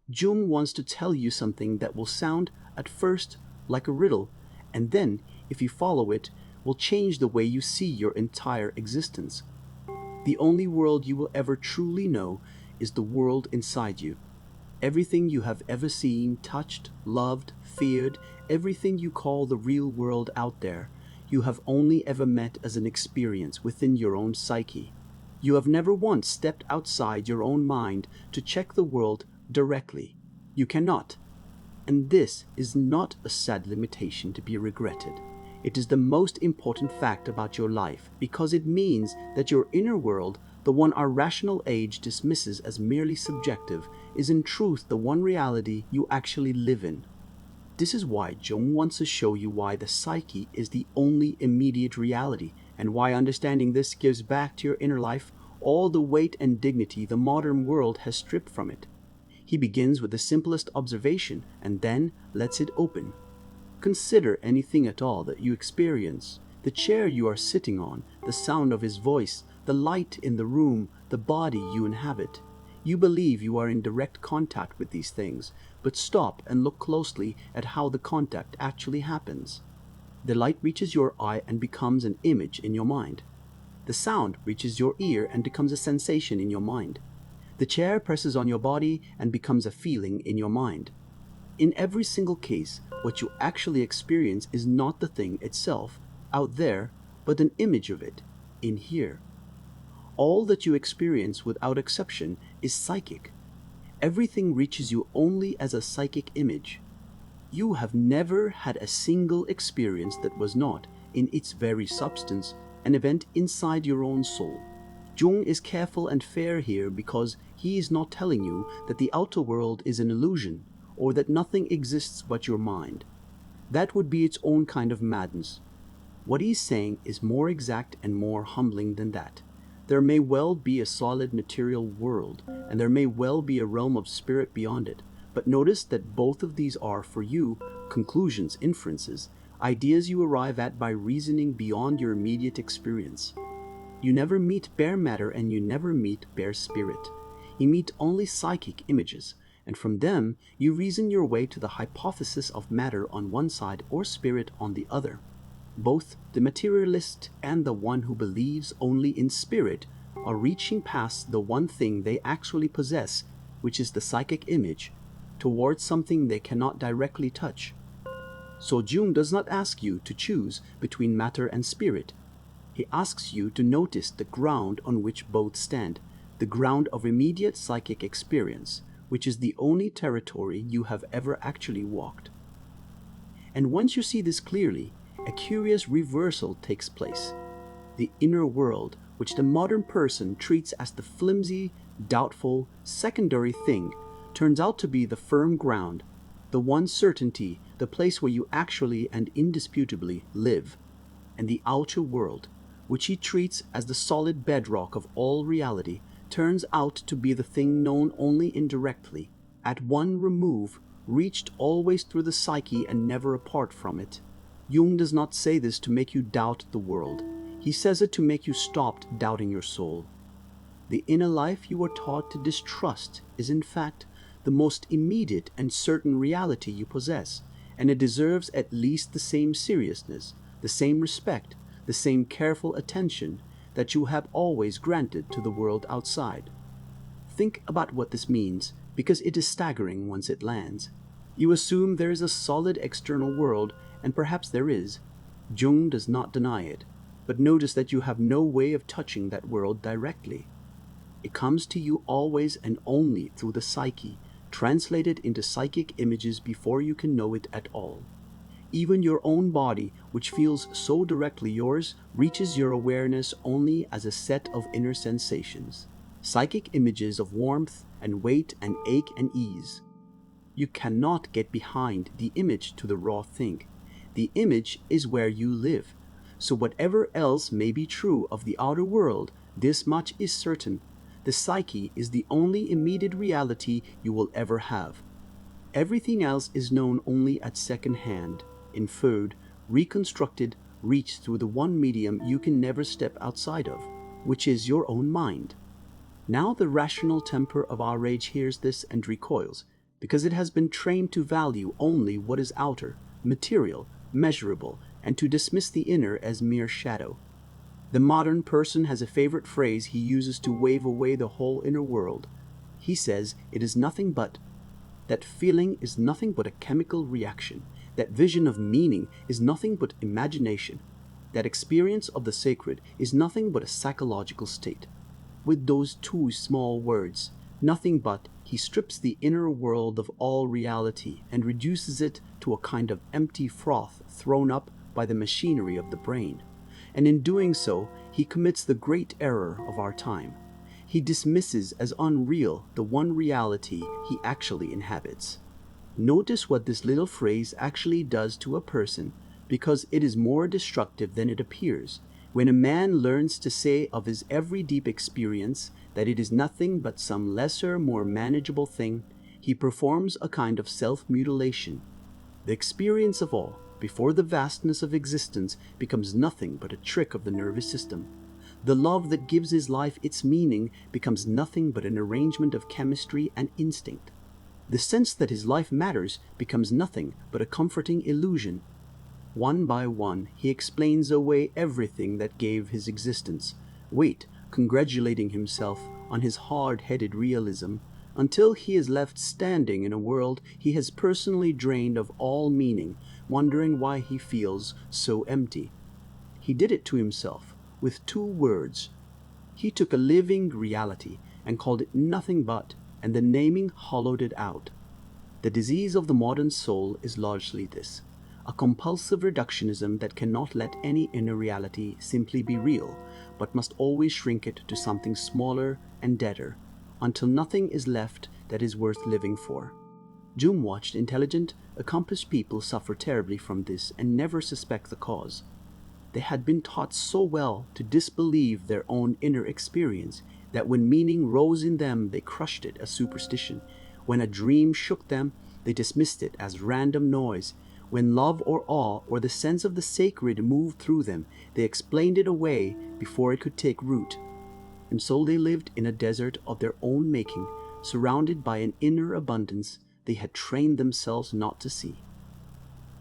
Jung wants to tell you something that will sound, at first, like a riddle, and then, if you follow it, will change the way you see your entire existence. The only world you will ever truly know is the world inside you. Everything you have ever seen, touched, loved, feared, everything you call the real world out there, you have only ever met as an experience within your own psyche. You have never once stepped outside your own mind to check the world directly. You cannot. And this is not a sad limitation to be regretted. It is the most important fact about your life because it means that your inner world, the one our rational age dismisses as merely subjective, is in truth the one reality you actually live in. This is why Jung wants to show you why the psyche is the only immediate reality, and why understanding this gives back to your inner life all the weight and dignity the modern world has stripped from it. He begins with the simplest observation and then lets it open. Consider anything at all that you experience: the chair you are sitting on, the sound of his voice, the light in the room, the body you inhabit. You believe you are in direct contact with these things, but stop and look closely at how the contact actually happens. The light reaches your eye and becomes an image in your mind. The sound reaches your ear and becomes a sensation in your mind. The chair presses on your body and becomes a feeling in your mind. In every single case, what you actually experience is not the thing itself, out there, but an image of it, in here. All that you experience without exception is psychic. Everything reaches you only as a psychic image. You have never had a single experience that was not, in its very substance, an event inside your own soul. Jung is careful and fair here because he is not telling you that the outer world is an illusion, or that nothing exists but your mind. That would be its own kind of madness. What he's saying is more exact and more humbling than that. There may well be a solid material world, and there may well be a realm of spirit beyond it, but notice that both of these are, for you, conclusions, inferences, ideas you arrive at by reasoning beyond your immediate experience. You never meet bare matter and you never meet bare spirit. You meet only psychic images, and from them you reason your way to the hypothesis of matter on one side or spirit on the other. Both the materialist and the one who believes only in spirit are reaching past the one thing they actually possess, which is the psychic image, towards something they cannot directly touch. So Jung does not ask you to choose between matter and spirit. He asks you to notice the ground on which both stand, the ground of immediate psychic experience, which is the only territory you have ever actually walked. And once you see this clearly, a curious reversal takes place. The inner world, which the modern person treats as the flimsy, doubtful, secondary thing, turns out to be the firm ground, the one certainty, the place where you actually and indisputably live. And the outer world, which he treats as the solid bedrock of all reality, turns out to be the thing known only indirectly, at one remove, reached always through the psyche and never apart from it. Jung does not say this to make you doubt the world. He says it to make you stop doubting your soul. The inner life you are taught to distrust is in fact the most immediate and certain reality you possess, and it deserves at least the same seriousness, the same respect, the same careful attention that you have always granted to the world outside. Think about what this means, because it is staggering once it lands. You assume there is a solid external world, and perhaps there is. Jung does not deny it, but notice that you have no way of touching that world directly. It comes to you always and only through the psyche, translated into psychic images before you can know it at all. Even your own body, which feels so directly yours, reaches your awareness only as a set of inner sensations, psychic images of warmth and weight and ache and ease. You cannot get behind the image to the raw thing. The image is where you live. So whatever else may be true of the outer world, this much is certain: the psyche is the only immediate reality you will ever have. Everything else is known only at second hand, inferred, reconstructed, reached through the one medium you can never step outside of, which is your own mind. Now the rational temper of our age hears this and recoils, because it has been trained to value only what is outer, material, measurable, and to dismiss the inner as mere shadow. The modern person has a favorite phrase he uses to wave away the whole inner world. He says it is nothing but. That feeling is nothing but a chemical reaction. That vision of meaning is nothing but imagination. That experience of the sacred is nothing but a psychological state. With those two small words, nothing but, he strips the inner world of all reality and reduces it to a kind of empty froth thrown up by the machinery of the brain. And in doing so, he commits the great error of our time. He dismisses as unreal the one reality he actually inhabits. Notice what this little phrase actually does to a person, because it is more destructive than it appears. When a man learns to say of his every deep experience that it is nothing but some lesser, more manageable thing, he performs a kind of self-mutilation. The experience of all, before the vastness of existence, becomes nothing but a trick of the nervous system. The love that gives his life its meaning becomes nothing but an arrangement of chemistry and instinct. The sense that his life matters becomes nothing but a comforting illusion. One by one, he explains away everything that gave his existence, congratulating himself on his hard-headed realism, until he is left standing in a world he has personally drained of all meaning, wondering why he feels so empty. He did it to himself with two words. He took a living reality and called it nothing but, and the naming hollowed it out. The disease of the modern soul is largely this: a compulsive reductionism that cannot let any inner reality simply be real, but must always shrink it to something smaller and deader, until nothing is left that is worth living for. Jung watched intelligent, accomplished people suffer terribly from this and never suspect the cause. They had been taught so well to disbelieve their own inner experience that when meaning rose in them, they crushed it as superstition. When a dream shook them, they dismissed it as random noise. When love or awe or the sense of the sacred moved through them, they explained it away before it could take root. And so they lived in a desert of their own making, surrounded by an inner abundance they had trained themselves not to see.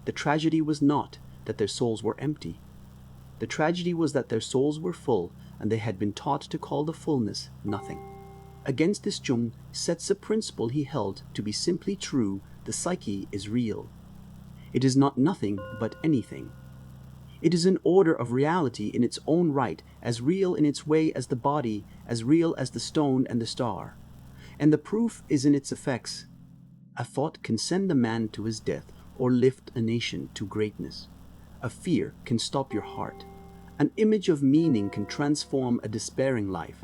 The tragedy was not that their souls were empty. The tragedy was that their souls were full, and they had been taught to call the fullness nothing. Against this Jung sets a principle he held to be simply true: the psyche is real. It is not nothing but anything. It is an order of reality in its own right, as real in its way as the body, as real as the stone and the star. And the proof is in its effects. A thought can send a man to his death or lift a nation to greatness. A fear can stop your heart. An image of meaning can transform a despairing life.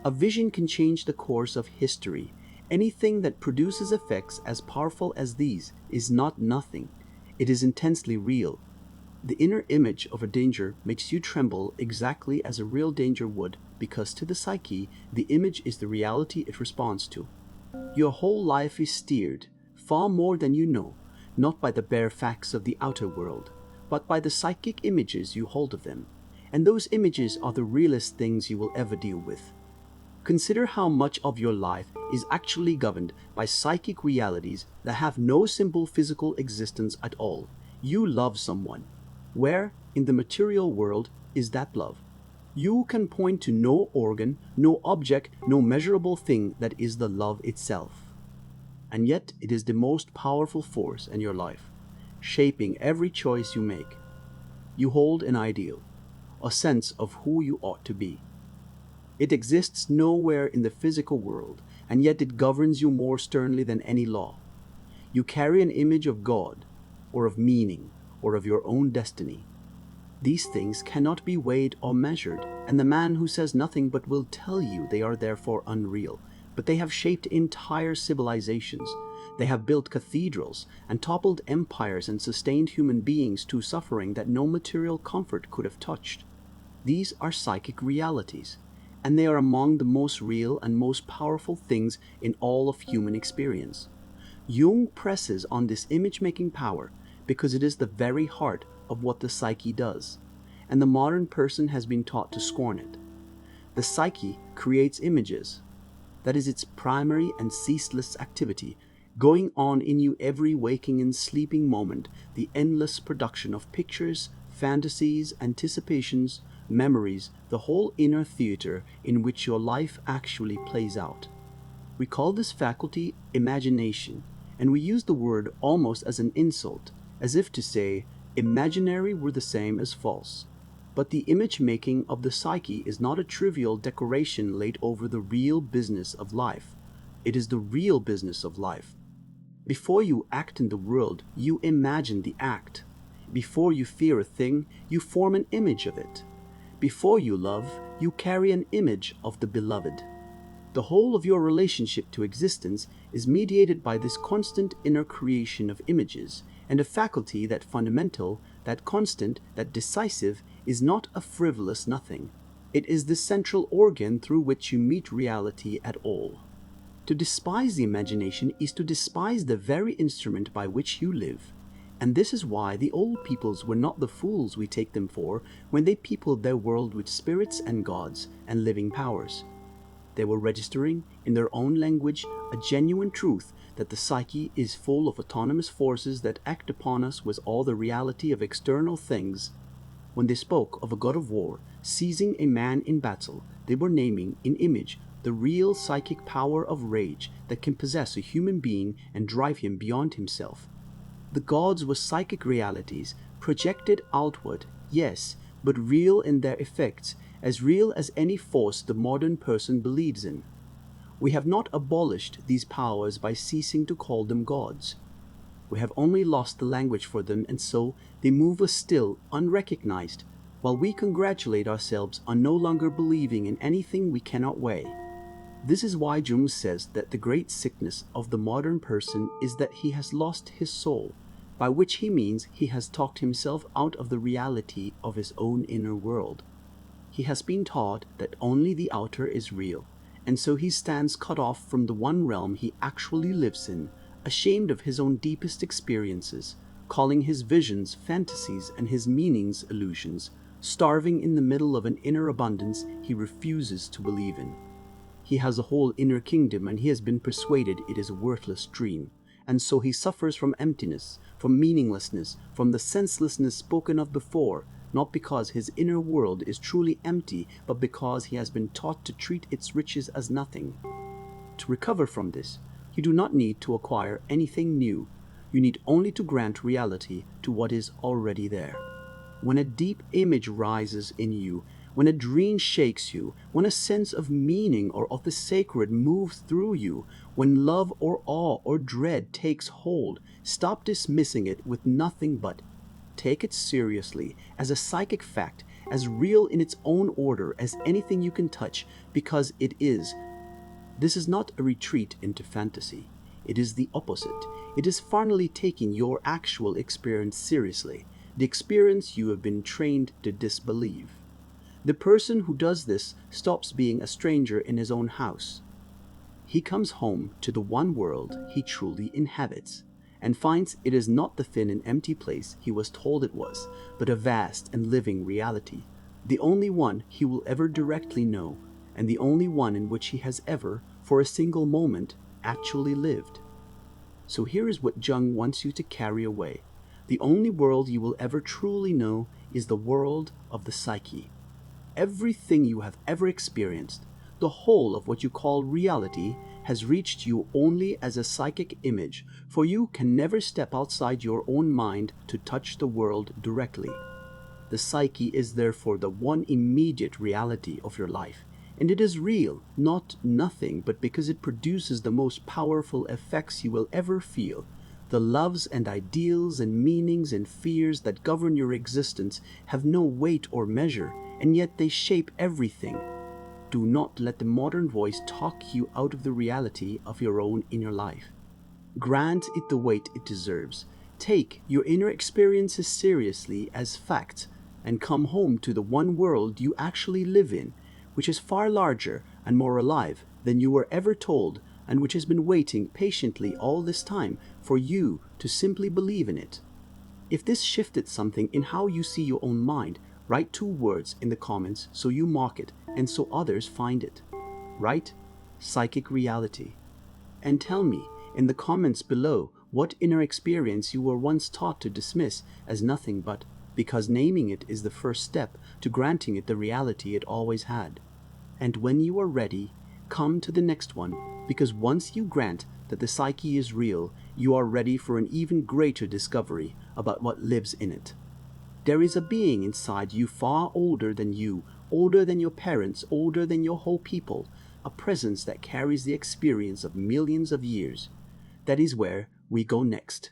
A vision can change the course of history. Anything that produces effects as powerful as these is not nothing. It is intensely real. The inner image of a danger makes you tremble exactly as a real danger would, because to the psyche, the image is the reality it responds to. Your whole life is steered, far more than you know, not by the bare facts of the outer world, but by the psychic images you hold of them. And those images are the realest things you will ever deal with. Consider how much of your life is actually governed by psychic realities that have no simple physical existence at all. You love someone. Where, in the material world, is that love? You can point to no organ, no object, no measurable thing that is the love itself. And yet it is the most powerful force in your life, shaping every choice you make. You hold an ideal, a sense of who you ought to be. It exists nowhere in the physical world, and yet it governs you more sternly than any law. You carry an image of God, or of meaning, or of your own destiny. These things cannot be weighed or measured, and the man who says nothing but will tell you they are therefore unreal. But they have shaped entire civilizations. They have built cathedrals and toppled empires and sustained human beings to suffering that no material comfort could have touched. These are psychic realities, and they are among the most real and most powerful things in all of human experience. Jung presses on this image-making power because it is the very heart of what the psyche does, and the modern person has been taught to scorn it. The psyche creates images. That is its primary and ceaseless activity, going on in you every waking and sleeping moment, the endless production of pictures, fantasies, anticipations, memories, the whole inner theater in which your life actually plays out. We call this faculty imagination, and we use the word almost as an insult, as if to say imaginary were the same as false. But the image making of the psyche is not a trivial decoration laid over the real business of life. It is the real business of life. Before you act in the world, you imagine the act. Before you fear a thing, you form an image of it. Before you love, you carry an image of the beloved. The whole of your relationship to existence is mediated by this constant inner creation of images, and a faculty that fundamental, that constant, that decisive, is not a frivolous nothing. It is the central organ through which you meet reality at all. To despise the imagination is to despise the very instrument by which you live. And this is why the old peoples were not the fools we take them for when they peopled their world with spirits and gods and living powers. They were registering, in their own language, a genuine truth that the psyche is full of autonomous forces that act upon us with all the reality of external things. When they spoke of a god of war seizing a man in battle, they were naming, in image, the real psychic power of rage that can possess a human being and drive him beyond himself. The gods were psychic realities, projected outward, yes, but real in their effects, as real as any force the modern person believes in. We have not abolished these powers by ceasing to call them gods. We have only lost the language for them, and so they move us still, unrecognized, while we congratulate ourselves on no longer believing in anything we cannot weigh. This is why Jung says that the great sickness of the modern person is that he has lost his soul, by which he means he has talked himself out of the reality of his own inner world. He has been taught that only the outer is real, and so he stands cut off from the one realm he actually lives in, ashamed of his own deepest experiences, calling his visions fantasies and his meanings illusions, starving in the middle of an inner abundance he refuses to believe in. He has a whole inner kingdom, and he has been persuaded it is a worthless dream, and so he suffers from emptiness, from meaninglessness, from the senselessness spoken of before, not because his inner world is truly empty, but because he has been taught to treat its riches as nothing. To recover from this, you do not need to acquire anything new. You need only to grant reality to what is already there. When a deep image rises in you, when a dream shakes you, when a sense of meaning or of the sacred moves through you, when love or awe or dread takes hold, stop dismissing it with nothing but take it seriously as a psychic fact, as real in its own order as anything you can touch, because it is. This is not a retreat into fantasy. It is the opposite. It is finally taking your actual experience seriously, the experience you have been trained to disbelieve. The person who does this stops being a stranger in his own house. He comes home to the one world he truly inhabits, and finds it is not the thin and empty place he was told it was, but a vast and living reality, the only one he will ever directly know, and the only one in which he has ever, for a single moment, actually lived. So here is what Jung wants you to carry away. The only world you will ever truly know is the world of the psyche. Everything you have ever experienced, the whole of what you call reality, has reached you only as a psychic image, for you can never step outside your own mind to touch the world directly. The psyche is therefore the one immediate reality of your life, and it is real, not nothing, but because it produces the most powerful effects you will ever feel. The loves and ideals and meanings and fears that govern your existence have no weight or measure, and yet they shape everything. Do not let the modern voice talk you out of the reality of your own inner life. Grant it the weight it deserves. Take your inner experiences seriously as facts, and come home to the one world you actually live in, which is far larger and more alive than you were ever told, and which has been waiting patiently all this time for you to simply believe in it. If this shifted something in how you see your own mind, write 2 words in the comments so you mark it and so others find it. Write psychic reality. And tell me in the comments below what inner experience you were once taught to dismiss as nothing but because naming it is the first step to granting it the reality it always had. And when you are ready, come to the next one, because once you grant that the psyche is real, you are ready for an even greater discovery about what lives in it. There is a being inside you far older than you, older than your parents, older than your whole people, a presence that carries the experience of millions of years. That is where we go next.